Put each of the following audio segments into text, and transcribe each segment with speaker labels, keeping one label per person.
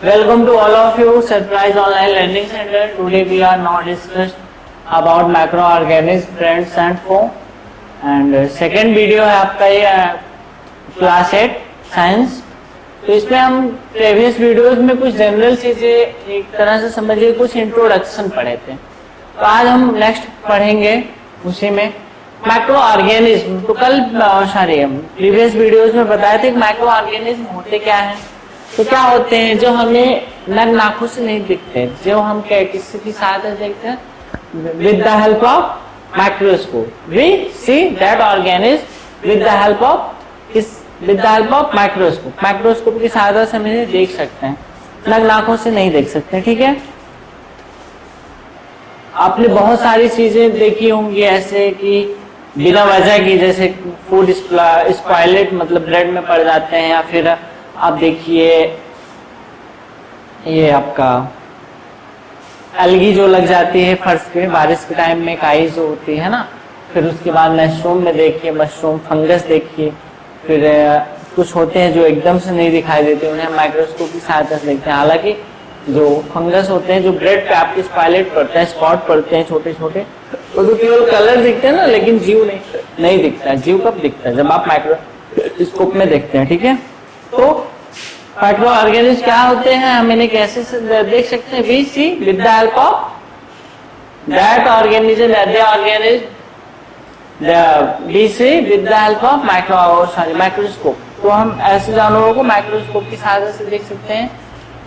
Speaker 1: Welcome to all of you, Surprise Online Learning Center. Today we are now discussed about microorganisms, friends and foe. And second video है आपका ये class 8 science. तो इसमें हम previous videos में कुछ general चीजें एक तरह से समझिए कुछ इंट्रोडक्शन पढ़े थे. तो आज हम नेक्स्ट पढ़ेंगे उसी में माइक्रो ऑर्गेनिज्म. तो कल प्रीवियस वीडियोस में बताए थे कि माइक्रो ऑर्गेनिज्म होते क्या हैं. तो क्या होते हैं जो हमें नग्न आंखों से नहीं दिखते, जो हम किसी की सहायता से देखते हैं. With the help of microscope we see that organism with the help of microscope. Microscope की सहायता से हम इन्हें देख सकते हैं, नग्न आंखों से नहीं देख सकते. ठीक है. आपने बहुत सारी चीजें देखी होंगी ऐसे कि बिना वजह की, जैसे फूड स्पॉइलेट मतलब ब्रेड में पड़ जाते हैं, या फिर आप देखिए ये आपका एल्गी जो लग जाती है फर्श पे बारिश के टाइम में, काई जो होती है ना. फिर उसके बाद मशरूम में देखिए, मशरूम फंगस देखिए. फिर कुछ होते हैं जो एकदम से नहीं दिखाई देते, उन्हें माइक्रोस्कोप की सहायता से देखते हैं. हालांकि जो फंगस होते हैं जो ब्रेड पे आपके स्पॉइलेट पड़ते हैं, स्पॉट पड़ते हैं छोटे छोटे, वो तो केवल कलर दिखते हैं ना, लेकिन जीव नहीं दिखता. जीव कब दिखता है? जब आप माइक्रोस्कोप में देखते हैं. ठीक है. तो माइक्रो ऑर्गेनिज्म क्या होते हैं, हम इन्हें कैसे देख सकते हैं. We see with the help of that organism we see with the help of microscope. तो हम ऐसे जानवरों को माइक्रोस्कोप की सहायता से देख सकते हैं.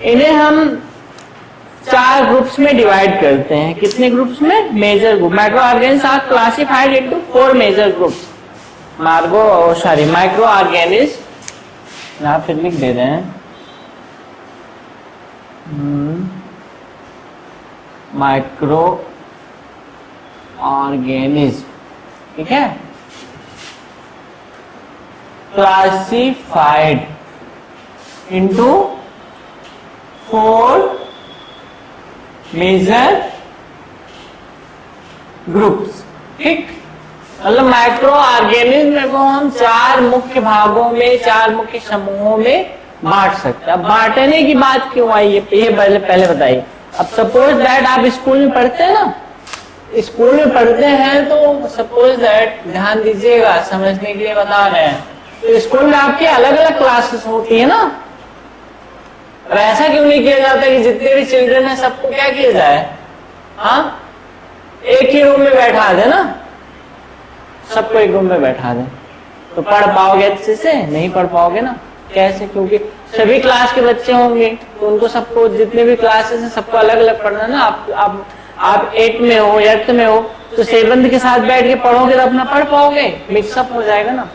Speaker 1: इन्हें हम 4 ग्रुप्स में डिवाइड करते हैं. कितने ग्रुप्स में? Major group. Micro organism are classified into 4 major groups. Micro organism यहाँ फिर लिख दे रहे हैं. Micro organism. ठीक है. Classified into 4 major groups. ठीक. मतलब माइक्रो ऑर्गेनिज्म को हम 4 मुख्य भागों में, 4 मुख्य समूहों में बांट सकते हैं. अब बांटने की बात क्यों आई ये पहले बताइए. अब सपोज दैट आप स्कूल में पढ़ते हैं ना, स्कूल में पढ़ते हैं तो सपोज दैट, ध्यान दीजिएगा समझने के लिए बता रहे हैं. तो स्कूल में आपके अलग अलग क्लासेस होती है ना. और ऐसा क्यों नहीं किया जाता कि जितने भी चिल्ड्रन है सबको क्या किया जाए, हाँ, एक ही रूम में बैठा दे ना, सबको एक रूम में बैठा दे. तो पढ़ पाओगे अच्छे से? नहीं पढ़ पाओगे ना. कैसे? क्योंकि सभी क्लास के बच्चे होंगे, तो उनको सबको जितने भी क्लासेस हैं सबको अलग अलग पढ़ना ना. आप 8 में हो, 8th में हो, तो 7th के साथ बैठ के पढ़ोगे तो अपना पढ़ पाओगे, मिक्सअप हो जाएगा ना.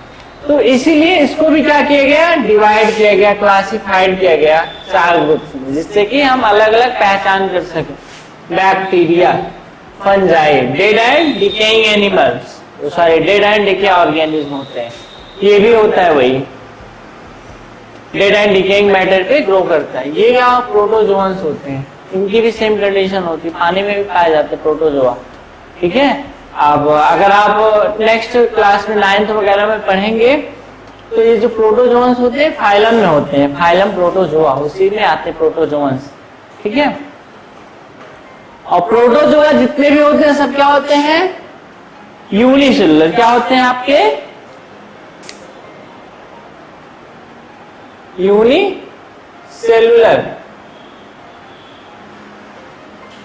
Speaker 1: तो इसीलिए इसको भी क्या किया गया, डिवाइड किया गया, क्लासिफाइड किया गया 4 ग्रुप्स में, जिससे कि हम अलग अलग पहचान कर सके. Bacteria, fungi, dead and decaying animals, dead and decay organism होते हैं. ये भी होता है वही, डेड एंड डिकेइंग मैटर पे ग्रो करता है. ये क्या प्रोटोजोअन्स होते हैं. इनकी भी सेम कंडीशन होती है, पानी में भी पाए जाते हैं प्रोटोजोआ. ठीक है. अब अगर आप नेक्स्ट क्लास में 9th वगैरह में पढ़ेंगे तो ये जो प्रोटोजोअन्स होते हैं फाइलम में होते हैं. फाइलम प्रोटोजोआ, उसी में आते हैं प्रोटोजोअन्स. ठीक है. और प्रोटोजोआ जितने भी होते हैं सब क्या होते हैं, यूनिसेलुलर. क्या होते हैं आपके? यूनिसेलुलर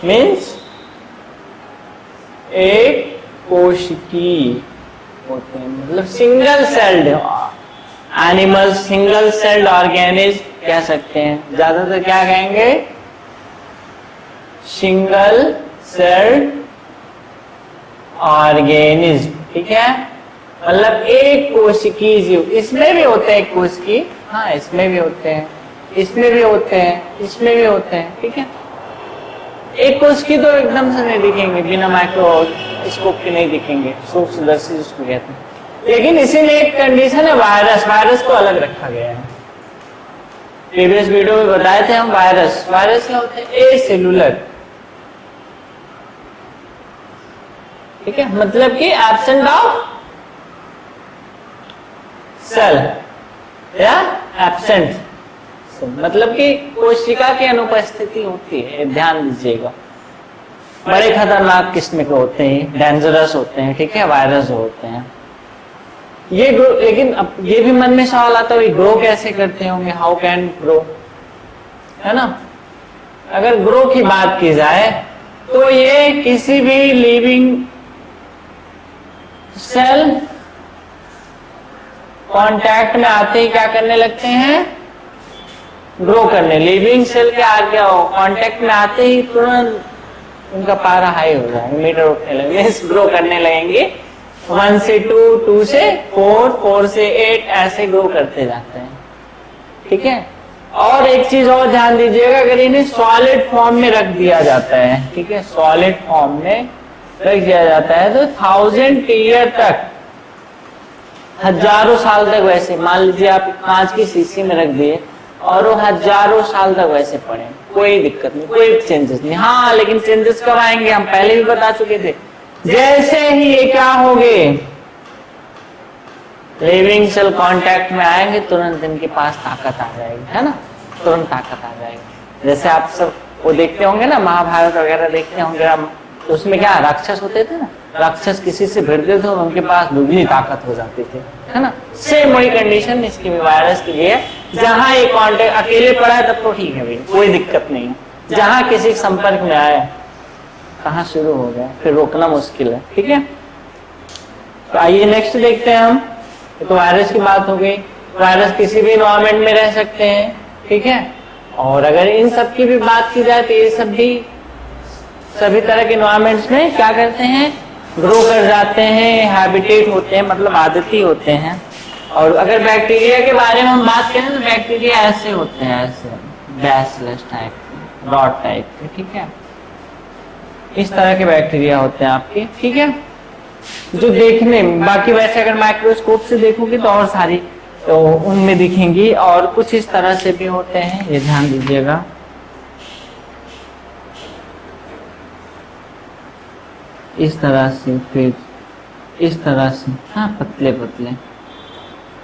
Speaker 1: मीन्स एक कोशिकीय होते हैं, मतलब single celled animal, single celled organism कह सकते हैं. ज्यादातर क्या कहेंगे, सिंगल सेल्ड ऑर्गेनिज्म. ठीक है. मतलब एक कोशिकीय जीव. इसमें भी होते हैं एक कोशिकीय, हाँ इसमें भी होते हैं, इसमें भी होते हैं, इसमें भी होते हैं. ठीक है. एक कोशिकीय तो एकदम से नहीं दिखेंगे, बिना माइक्रोस्कोप के नहीं दिखेंगे, सूक्ष्मदर्शी जिसको कहते हैं. लेकिन इसी में एक कंडीशन है, वायरस को अलग रखा गया है. प्रीवियस वीडियो में बताए थे हम वायरस क्या होते हैं, ए सेलुलर. ठीक है. मतलब कि एब्सेंट ऑफ सेल या एब्सेंट मतलब कि कोशिका की अनुपस्थिति होती है, ध्यान दीजिएगा। बड़े खतरनाक किस्म के होते हैं, डेंजरस होते हैं, ठीक है, वायरस होते हैं ये ग्रो। लेकिन अब ये भी मन में सवाल आता है, ग्रो कैसे करते होंगे, हाउ कैन ग्रो, है ना। अगर ग्रो की बात की जाए तो ये किसी भी लिविंग सेल कांटेक्ट में आते ही क्या करने लगते हैं, ग्रो करने। लिविंग सेल के आगे कांटेक्ट में आते ही तुरंत उनका पारा हाई हो जाएगा, मीटर उठने लगेंगे, ग्रो करने लगेंगे। 1 से 2, 2 से 4, 4 से 8 ऐसे ग्रो करते जाते हैं, ठीक है। और एक चीज और ध्यान दीजिएगा, अगर इन्हें सॉलिड फॉर्म में रख दिया जाता है, ठीक है, सॉलिड फॉर्म में रख दिया जाता है तो 1000 ईयर तक, हजारों साल तक वैसे, मान लीजिए आप कांच की शीशी में रख दिए और वो हजारों साल तक वैसे पड़े, कोई दिक्कत नहीं, कोई चेंजेस नहीं। हाँ, लेकिन चेंजेस कब आएंगे, हम पहले भी बता चुके थे, जैसे ही ये क्या होंगे, लिविंग सेल कांटेक्ट में आएंगे, तुरंत इनके पास ताकत आ जाएगी, है ना, तुरंत ताकत आ जाएगी। जैसे आप सब वो देखते होंगे ना, महाभारत वगैरह देखते होंगे हम, तो उसमें क्या राक्षस होते थे ना, राक्षस किसी से भिड़ते थे और उनके पास दुगनी ताकत हो जाती थी, है ना। सेम वही कंडीशन इसकी भी वायरस की है, जहां ये कांटेक्ट अकेले पड़ा है तब तो ठीक है भाई, कोई दिक्कत नहीं है, जहां किसी संपर्क में आए कहाँ शुरू हो गया, फिर रोकना मुश्किल है, ठीक है। तो आइए नेक्स्ट देखते हैं हम। तो वायरस की बात हो गई, वायरस किसी भी एनवायरमेंट में रह सकते हैं, ठीक है। और अगर इन सब की भी बात की जाए तो ये सब भी सभी तरह के एनवायरमेंट्स में क्या करते हैं, ग्रो कर जाते हैं, हैबिटेट होते हैं, मतलब आदती होते हैं। और अगर बैक्टीरिया के बारे में हम बात करें तो बैक्टीरिया ऐसे होते हैं, ऐसे बैसिलस टाइप, रॉड टाइप के, ठीक है, इस तरह के बैक्टीरिया होते हैं आपके, ठीक है, जो देखने में, बाकी वैसे अगर माइक्रोस्कोप से देखोगे तो और सारी तो उनमें दिखेंगी, और कुछ इस तरह से भी होते हैं, ये ध्यान दीजिएगा। इस तरह से, फिर इस तरह से, हाँ, पतले पतले,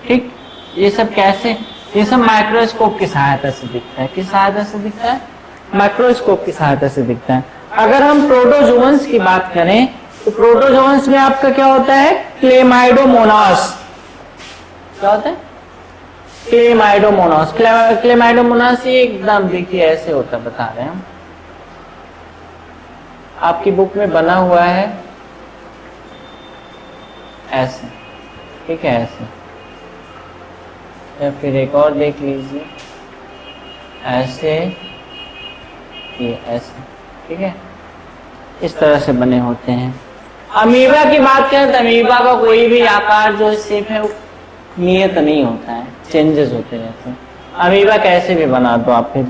Speaker 1: ठीक। ये सब कैसे, ये सब माइक्रोस्कोप की सहायता से दिखता है। किस सहायता से दिखता है, माइक्रोस्कोप की सहायता से दिखता है। अगर हम प्रोटोजोअन्स की बात करें तो प्रोटोजोअन्स में आपका क्या होता है, क्लेमाइडोमोनास। क्या होता है, क्लेमाइडोमोनास। क्लेमाइडोमोनास ये एकदम देखिए ऐसे होता है, बता रहे हैं हम, आपकी बुक में बना हुआ है ऐसे, ठीक है, ऐसे, या फिर एक और देख लीजिए, ऐसे, ये ऐसे, ठीक है, इस तरह से बने होते हैं। अमीबा की बात करें तो अमीबा का कोई भी आकार जो शेप है वो नियत नहीं होता है, चेंजेस होते रहते हैं। अमीबा कैसे भी बना दो आप, फिर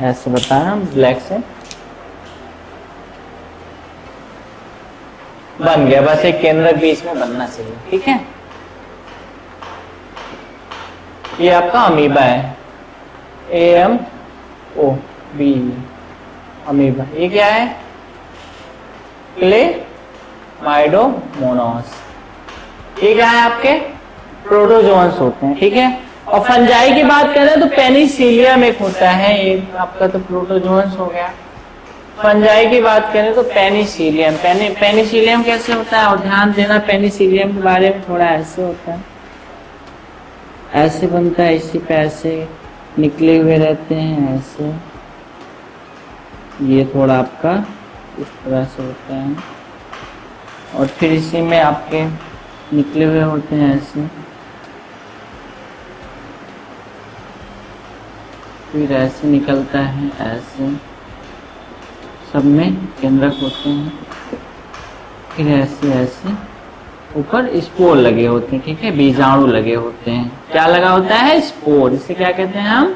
Speaker 1: ऐसे बताएं हम, ब्लैक से बन गया, बस एक केंद्र बीच में बनना चाहिए, ठीक है। ये आपका अमीबा है, AMOB, अमीबा। ये क्या है, क्लेमाइडोमोनास। ये क्या है, आपके प्रोटोजोअन्स होते हैं, ठीक है। और फंजाई की बात करें तो पेनिसिलियम एक होता है, ये आपका तो प्रोटोजोअन्स हो गया। फंजाई की बात करें तो पेनिसिलियम, पेनिसिलियम कैसे होता है, और ध्यान देना पेनिसिलियम के बारे में, थोड़ा ऐसे होता है, ऐसे बनता है, इसी पे ऐसे निकले हुए रहते हैं, ऐसे, ये थोड़ा आपका इस तरह से होता है, और फिर इसी में आपके निकले हुए होते हैं ऐसे, फिर ऐसे निकलता है, ऐसे सब में केंद्रक होते हैं, फिर ऐसे ऐसे ऊपर स्पोर लगे होते हैं, ठीक है, बीजाणु लगे होते हैं। क्या लगा होता है, स्पोर, इसे क्या कहते हैं हम,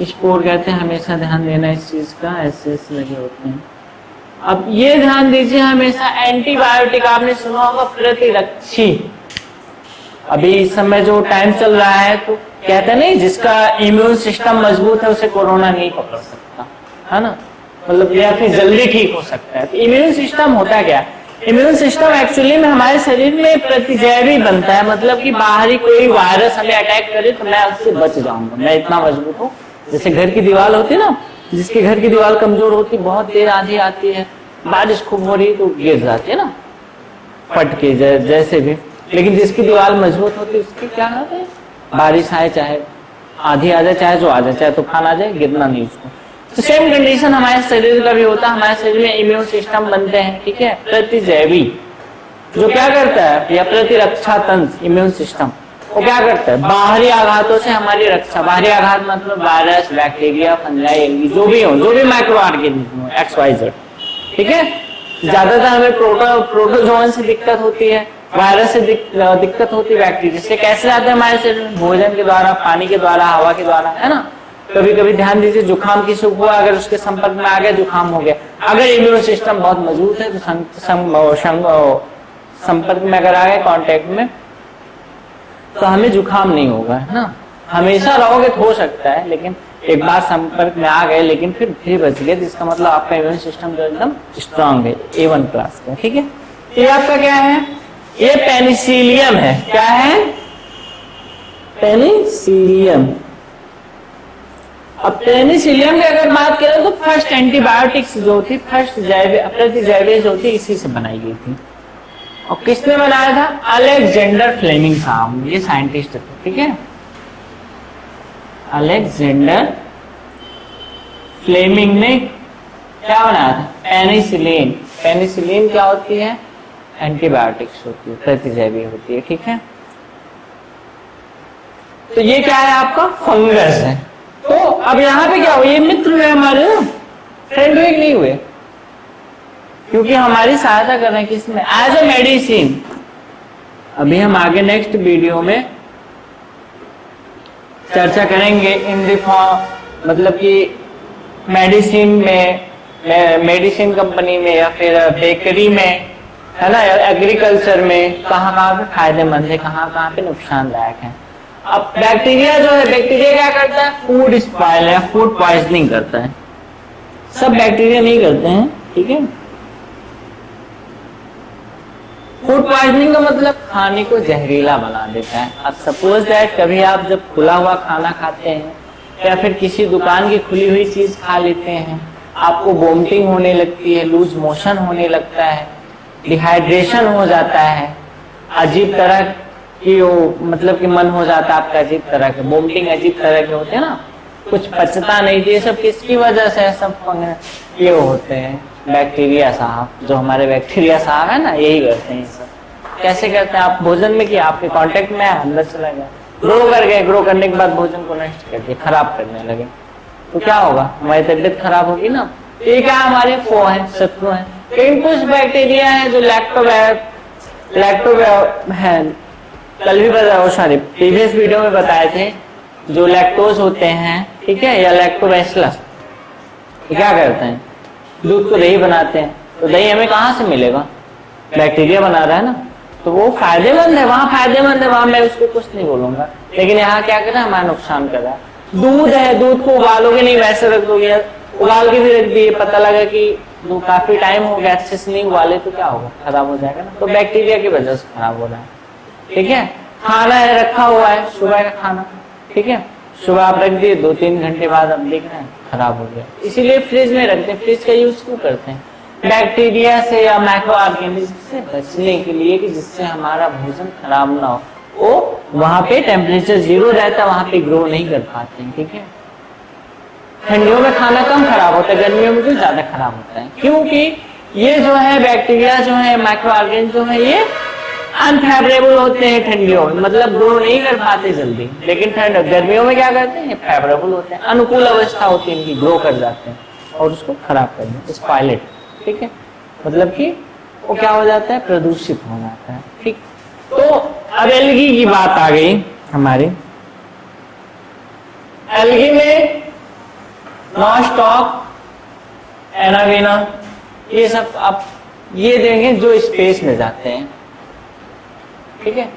Speaker 1: स्पोर कहते हैं। हमेशा ध्यान देना इस चीज का, ऐसे ऐसे लगे होते हैं। अब ये ध्यान दीजिए, हमेशा एंटीबायोटिक आपने सुना होगा, प्रतिरक्षी। अभी इस समय जो टाइम चल रहा है तो कहते हैं नहीं, जिसका इम्यून सिस्टम मजबूत है उसे कोरोना नहीं पकड़ सकता, है ना, मतलब या फिर जल्दी ठीक हो सकता है। तो इम्यून सिस्टम होता क्या, इम्यून सिस्टम एक्चुअली में हमारे शरीर में प्रतिजैवी बनता है, मतलब कि बाहरी कोई वायरस हमें अटैक करे तो मैं उससे बच जाऊंगा, मैं इतना मजबूत हूँ जैसे घर की दीवार होती है ना, जिसके घर की दीवार कमजोर होती, बहुत देर आंधी आती है, बारिश खूब हो रही तो गिर जाती है ना, फट के जैसे भी। लेकिन जिसकी दीवार मजबूत होती है उसकी क्या होता है, बारिश आए चाहे आधी आ जाए, चाहे जो आ जाए, चाहे तूफान आ जाए, गिरना नहीं उसको। तो सेम कंडीशन हमारे शरीर का भी होता है। हमारे शरीर में इम्यून सिस्टम बनते हैं, ठीक है, प्रतिजैवी, जो क्या करता है, या प्रतिरक्षा तंत्र, इम्यून सिस्टम वो क्या करता है, बाहरी आघातों से हमारी रक्षा। बाहरी आघात मतलब वायरस, बैक्टीरिया, फंजाई, एल्गी, जो भी माइक्रो ऑर्गेनिज्म XYZ, ठीक है। ज्यादातर हमें प्रोटोजोन से दिक्कत होती है, वायरस से दिक्कत होती है, बैक्टीरिया से। कैसे आते हैं हमारे शरीर में, भोजन के द्वारा, पानी के द्वारा, हवा के द्वारा, है ना। कभी कभी ध्यान दीजिए, जुकाम किसी को हुआ, अगर उसके संपर्क में आ गया, जुकाम हो गया। अगर इम्यून सिस्टम बहुत मजबूत है तो संपर्क में अगर आ गए, कांटेक्ट में, तो हमें जुकाम नहीं होगा, है ना। हमेशा रहोगे तो हो सकता है, लेकिन एक बार संपर्क में आ गए, लेकिन फिर बच गए, जिसका मतलब आपका इम्यून सिस्टम जो एकदम स्ट्रांग है, A1 क्लास का, ठीक है। ये आपका क्या है, ये पेनिसिलियम है। क्या है, पेनिसिलियम। अब पेनिसिलियम की अगर बात करें तो फर्स्ट एंटीबायोटिक्स जो थी, फर्स्ट प्रतिजैविक जो थी, इसी से बनाई गई थी। और किसने बनाया था, अलेक्जेंडर फ्लेमिंग साहब, ये साइंटिस्ट थे, ठीक है। अलेक्जेंडर फ्लेमिंग ने क्या बनाया था, पेनिसिलिन। पेनिसिलिन क्या होती है, एंटीबायोटिक्स होती है, प्रतिजैवी होती है, ठीक है। तो ये क्या है, आपका फंगस है। तो अब यहाँ पे क्या हुआ, ये मित्र हुए हमारे, फ्रेंड हुए नहीं हुए, क्योंकि हमारी सहायता कर रहे हैं किसमें, एज ए मेडिसिन। अभी हम आगे नेक्स्ट वीडियो में चर्चा करेंगे इन द फॉर्म, मतलब कि मेडिसिन में, मेडिसिन कंपनी में, या फिर बेकरी में, है ना, एग्रीकल्चर में, कहाँ कहाँ पे फायदेमंद है, कहाँ कहाँ पे नुकसानदायक है। अब बैक्टीरिया जो है, बैक्टीरिया क्या करता है, फूड स्पॉइल है, फूड पॉइजनिंग करता है। सब बैक्टीरिया नहीं करते हैं, ठीक है। फूड पॉइजनिंग का मतलब खाने को जहरीला बना देता है। अब सपोज दैट कभी आप जब खुला हुआ खाना खाते हैं, या फिर किसी दुकान की खुली हुई चीज खा लेते हैं, आपको वोमिटिंग होने लगती है, लूज मोशन होने लगता है, डिहाइड्रेशन हो जाता है, अजीब तरह की वो, मतलब कि मन हो जाता है आपका अजीब तरह के, वोमिटिंग अजीब तरह के होते हैं ना, कुछ पचता नहीं। ये सब किसकी वजह से, सब ये होते हैं बैक्टीरिया साहब, जो हमारे बैक्टीरिया साहब है ना, यही करते हैं। सब कैसे करते हैं, आप भोजन में किया, आपके कांटेक्ट में आया, अंदर चला गया, ग्रो कर गए, ग्रो करने के बाद भोजन को नष्ट कर दिया, खराब करने लगे, तो क्या होगा, हमारी तबीयत खराब होगी ना। ये क्या, हमारे फो है, शत्रु है। लेकिन कुछ बैक्टीरिया है जो लैक्टो है, कल भी बताया, सॉरी प्रीवियस वीडियो में बताए थे, जो लैक्टोज होते हैं, ठीक है, या लैक्टोबैसिलस, क्या करते हैं, दूध को दही बनाते हैं। तो दही हमें कहाँ से मिलेगा, बैक्टीरिया बना रहा है ना, तो वो फायदेमंद है, वहां फायदेमंद है, वहां मैं उसको कुछ नहीं बोलूंगा। लेकिन यहाँ क्या कर रहा है, हमारा नुकसान कर रहा है। दूध है, दूध को उबालोगे नहीं, वैसे रख दोगे, उबाल के भी रख दिए, पता लगा कि काफी टाइम हो गया, अच्छे से नहीं उबाले, तो क्या होगा, खराब हो जाएगा ना। तो बैक्टीरिया की वजह से खराब हो रहा है, ठीक है। खाना है, रखा हुआ है, सुबह का खाना, ठीक है, सुबह आप रख दिए, 2-3 घंटे बाद आप देख रहे हैं खराब हो गया। इसीलिए फ्रिज में रखते हैं। फ्रिज का यूज क्यों करते हैं, बैक्टीरिया से या माइक्रो ऑर्गेनिज्म से बचने के लिए, कि जिससे हमारा भोजन खराब ना हो। वो वहां पे टेम्परेचर 0 रहता है, वहां पे ग्रो नहीं कर पाते हैं, ठीक है। ठंडियों में खाना कम खराब होता है, गर्मियों में कुछ ज्यादा खराब होता है, क्योंकि ये जो है बैक्टीरिया जो है, माइक्रो ऑर्गेनिज्म जो है, ये अनफेवरेबल होते हैं ठंडियों में, मतलब ग्रो नहीं कर पाते जल्दी। लेकिन गर्मियों में क्या करते हैं, फेवरेबल होते हैं, अनुकूल अवस्था होती है इनकी, ग्रो कर जाते हैं और उसको खराब कर देते हैं, स्पॉइलेट, ठीक है। मतलब कि वो क्या हो जाता है, प्रदूषित हो जाता है, ठीक। तो अब एल्गी की बात आ गई हमारी। एल्गी में नॉस्टॉक, एनावेना, ये सब आप ये देंगे जो स्पेस में जाते हैं, ठीक है।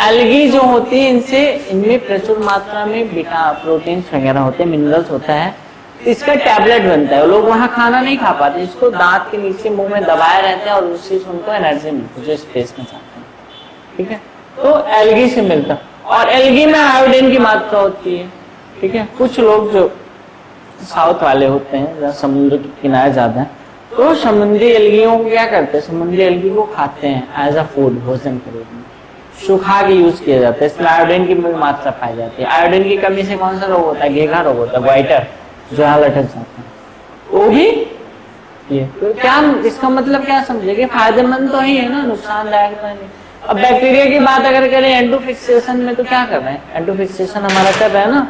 Speaker 1: एल्गी जो होती है, इनमें प्रचुर मात्रा में बीटा प्रोटीन्स वगैरह होते हैं, मिनरल्स होता है, इसका टैबलेट बनता है। लोग वहां खाना नहीं खा पाते, इसको दांत के नीचे मुंह में दबाए रहते हैं और उससे उनको एनर्जी मिलती है जो स्पेस में जाते हैं, ठीक है। तो एल्गी से मिलता है, और एल्गी में आयोडीन की मात्रा होती है, ठीक है। कुछ लोग जो साउथ वाले होते हैं जहाँ समुद्र के किनारे ज्यादा है, तो समुद्री अलगियों को क्या करते हैं, समुद्री अलगी को खाते हैं एज अ फूड, भोजन के रूप में सुखा के यूज किया जाता है। इसमें आयोडीन की मात्रा पाई जाती है। आयोडीन की कमी से कौन सा रोग होता है, घेघा रोग होता है, गोइटर, जो यहाँ लटक जाता है, वो भी ये। तो क्या इसका मतलब क्या समझे कि फायदेमंद तो ही है ना, नुकसानदायक तो नहीं। अब बैक्टीरिया की बात अगर करें एंडोफिक्सेशन में, तो क्या कर रहे हैं, एंडोफिक्सेशन हमारा कर रहे हैं ना,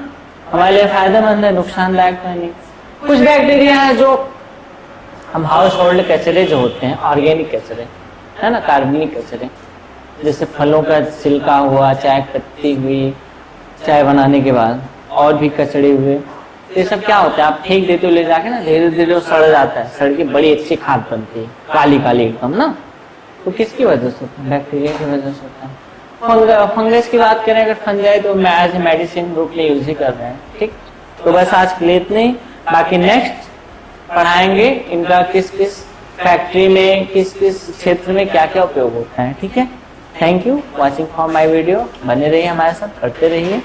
Speaker 1: हमारे लिए फायदेमंद है, नुकसानदायक तो नहीं। कुछ बैक्टीरिया है जो हम हाउस होल्ड कचरे जो होते हैं, ऑर्गेनिक कचरे है ना, कार्बनिक कचरे, जैसे फलों का छिलका हुआ, चाय पत्ती हुई, चाय बनाने के बाद और भी कचड़े हुए, ये सब क्या होता है, आप फेंक देते हो ले जाके ना, धीरे धीरे वो सड़ जाता है, सड़ के बड़ी अच्छी खाद बनती है, काली काली एकदम ना। तो किसकी वजह से होता है, बैक्टीरिया की वजह से होता है। फंगस की बात करें अगर, फंजाई तो एज मेडिसिन रूप में यूज ही कर रहे हैं, ठीक। तो बस आज के लिए इतने ही, बाकी नेक्स्ट पढ़ाएंगे इनका किस किस फैक्ट्री में, किस किस क्षेत्र में क्या क्या उपयोग होता है, ठीक है। Thank you watching for my video, बने रहिए हमारे साथ, पढ़ते रहिए।